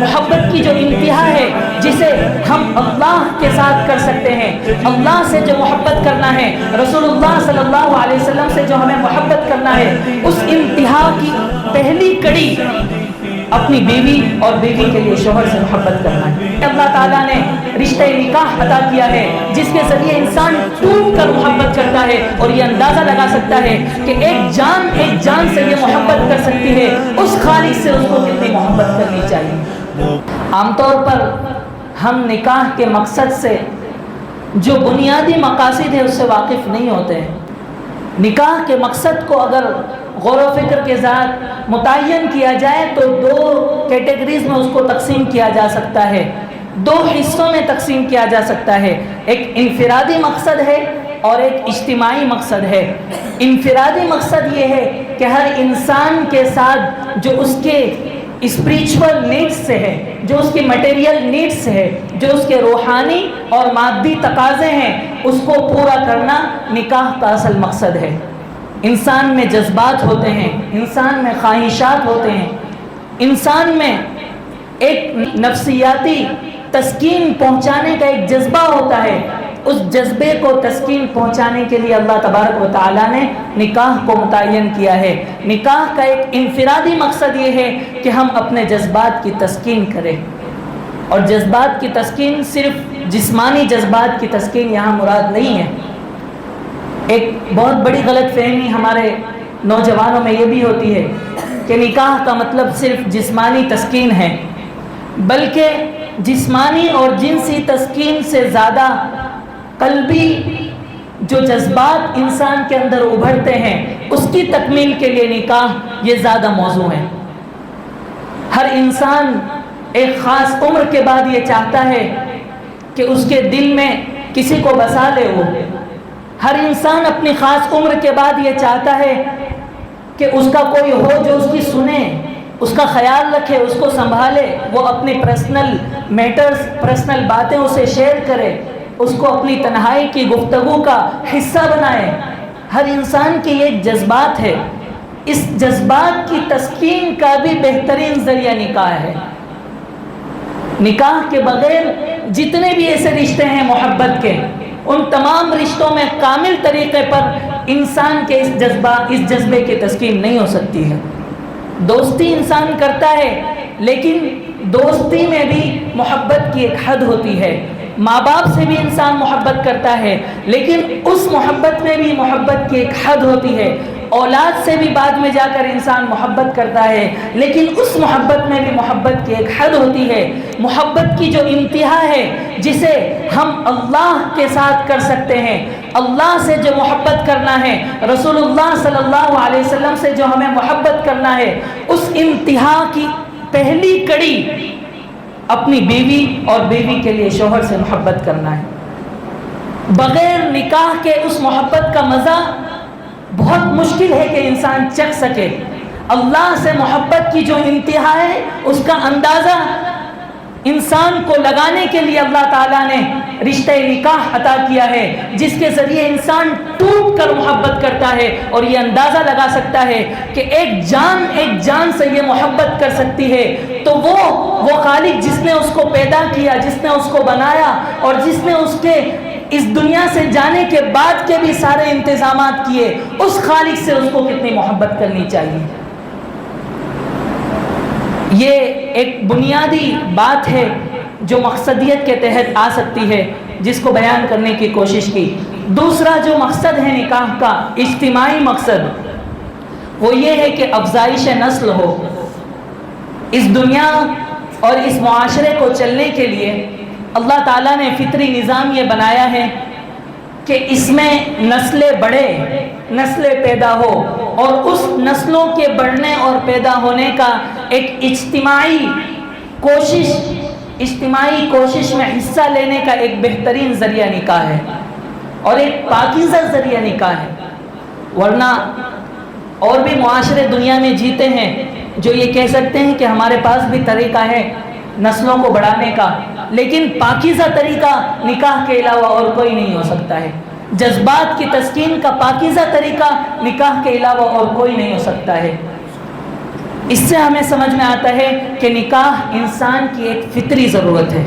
محبت کی جو انتہا ہے جسے ہم اللہ کے ساتھ کر سکتے ہیں، اللہ سے جو محبت کرنا ہے، رسول اللہ صلی اللہ علیہ وسلم سے جو ہمیں محبت کرنا ہے، اس انتہا کی پہلی کڑی اپنی بیوی اور بیوی کے لیے شوہر سے محبت کرنا ہے۔ اللہ تعالیٰ نے رشتہ نکاح عطا کیا ہے جس کے ذریعے انسان ٹوٹ کر محبت کرتا ہے اور یہ اندازہ لگا سکتا ہے کہ ایک جان سے یہ محبت کر سکتی ہے، اس خالق سے اس کو کتنی محبت کرنی چاہیے۔ عام طور پر ہم نکاح کے مقصد سے جو بنیادی مقاصد ہے اس سے واقف نہیں ہوتے ہیں۔ نکاح کے مقصد کو اگر غور و فکر کے ساتھ متعین کیا جائے تو دو کیٹیگریز میں اس کو تقسیم کیا جا سکتا ہے، دو حصوں میں تقسیم کیا جا سکتا ہے۔ ایک انفرادی مقصد ہے اور ایک اجتماعی مقصد ہے۔ انفرادی مقصد یہ ہے کہ ہر انسان کے ساتھ جو اس کے اسپریچول نیڈس سے ہے، جو اس کی مٹیریل نیڈس سے ہے، جو اس کے روحانی اور مادی تقاضے ہیں، اس کو پورا کرنا نکاح کا اصل مقصد ہے۔ انسان میں جذبات ہوتے ہیں، انسان میں خواہشات ہوتے ہیں، انسان میں ایک نفسیاتی تسکین پہنچانے کا ایک جذبہ ہوتا ہے۔ اس جذبے کو تسکین پہنچانے کے لیے اللہ تبارک و تعالیٰ نے نکاح کو متعین کیا ہے۔ نکاح کا ایک انفرادی مقصد یہ ہے کہ ہم اپنے جذبات کی تسکین کریں، اور جذبات کی تسکین صرف جسمانی جذبات کی تسکین یہاں مراد نہیں ہے۔ ایک بہت بڑی غلط فہمی ہمارے نوجوانوں میں یہ بھی ہوتی ہے کہ نکاح کا مطلب صرف جسمانی تسکین ہے، بلکہ جسمانی اور جنسی تسکین سے زیادہ قلبی جو جذبات انسان کے اندر ابھرتے ہیں اس کی تکمیل کے لیے نکاح یہ زیادہ موضوع ہے۔ ہر انسان ایک خاص عمر کے بعد یہ چاہتا ہے کہ اس کے دل میں کسی کو بسا لے۔ وہ ہر انسان اپنی خاص عمر کے بعد یہ چاہتا ہے کہ اس کا کوئی ہو جو اس کی سنے، اس کا خیال رکھے، اس کو سنبھالے، وہ اپنی پرسنل میٹرز، پرسنل باتیں اسے شیئر کرے، اس کو اپنی تنہائی کی گفتگو کا حصہ بنائے۔ ہر انسان کی یہ جذبات ہے۔ اس جذبات کی تسکین کا بھی بہترین ذریعہ نکاح ہے۔ نکاح کے بغیر جتنے بھی ایسے رشتے ہیں محبت کے، ان تمام رشتوں میں کامل طریقے پر انسان کے اس جذبے کی تسکین نہیں ہو سکتی ہے۔ دوستی انسان کرتا ہے، لیکن دوستی میں بھی محبت کی ایک حد ہوتی ہے۔ ماں باپ سے بھی انسان محبت کرتا ہے، لیکن اس محبت میں بھی محبت کی ایک حد ہوتی ہے۔ اولاد سے بھی بعد میں جا کر انسان محبت کرتا ہے، لیکن اس محبت میں بھی محبت کی ایک حد ہوتی ہے۔ محبت کی جو انتہا ہے جسے ہم اللہ کے ساتھ کر سکتے ہیں، اللہ سے جو محبت کرنا ہے، رسول اللہ صلی اللہ علیہ وسلم سے جو ہمیں محبت کرنا ہے، اس انتہا کی پہلی کڑی اپنی بیوی اور بیوی کے لیے شوہر سے محبت کرنا ہے۔ بغیر نکاح کے اس محبت کا مزہ بہت مشکل ہے کہ انسان چکھ سکے۔ اللہ سے محبت کی جو انتہا ہے اس کا اندازہ انسان کو لگانے کے لیے اللہ تعالیٰ نے رشتہ نکاح عطا کیا ہے، جس کے ذریعے انسان ٹوٹ کر محبت کرتا ہے اور یہ اندازہ لگا سکتا ہے کہ ایک جان سے یہ محبت کر سکتی ہے تو وہ خالق جس نے اس کو پیدا کیا، جس نے اس کو بنایا اور جس نے اس کے اس دنیا سے جانے کے بعد کے بھی سارے انتظامات کیے، اس خالق سے اس کو کتنی محبت کرنی چاہیے۔ یہ ایک بنیادی بات ہے جو مقصدیت کے تحت آ سکتی ہے، جس کو بیان کرنے کی کوشش کی۔ دوسرا جو مقصد ہے نکاح کا، اجتماعی مقصد، وہ یہ ہے کہ افزائش نسل ہو۔ اس دنیا اور اس معاشرے کو چلنے کے لیے اللہ تعالیٰ نے فطری نظام یہ بنایا ہے کہ اس میں نسلیں بڑھے، نسلیں پیدا ہو، اور اس نسلوں کے بڑھنے اور پیدا ہونے کا ایک اجتماعی کوشش میں حصہ لینے کا ایک بہترین ذریعہ نکاح ہے اور ایک پاکیزہ ذریعہ نکاح ہے۔ ورنہ اور بھی معاشرے دنیا میں جیتے ہیں جو یہ کہہ سکتے ہیں کہ ہمارے پاس بھی طریقہ ہے نسلوں کو بڑھانے کا، لیکن پاکیزہ طریقہ نکاح کے علاوہ اور کوئی نہیں ہو سکتا ہے۔ جذبات کی تسکین کا پاکیزہ طریقہ نکاح کے علاوہ اور کوئی نہیں ہو سکتا ہے۔ اس سے ہمیں سمجھ میں آتا ہے کہ نکاح انسان کی ایک فطری ضرورت ہے.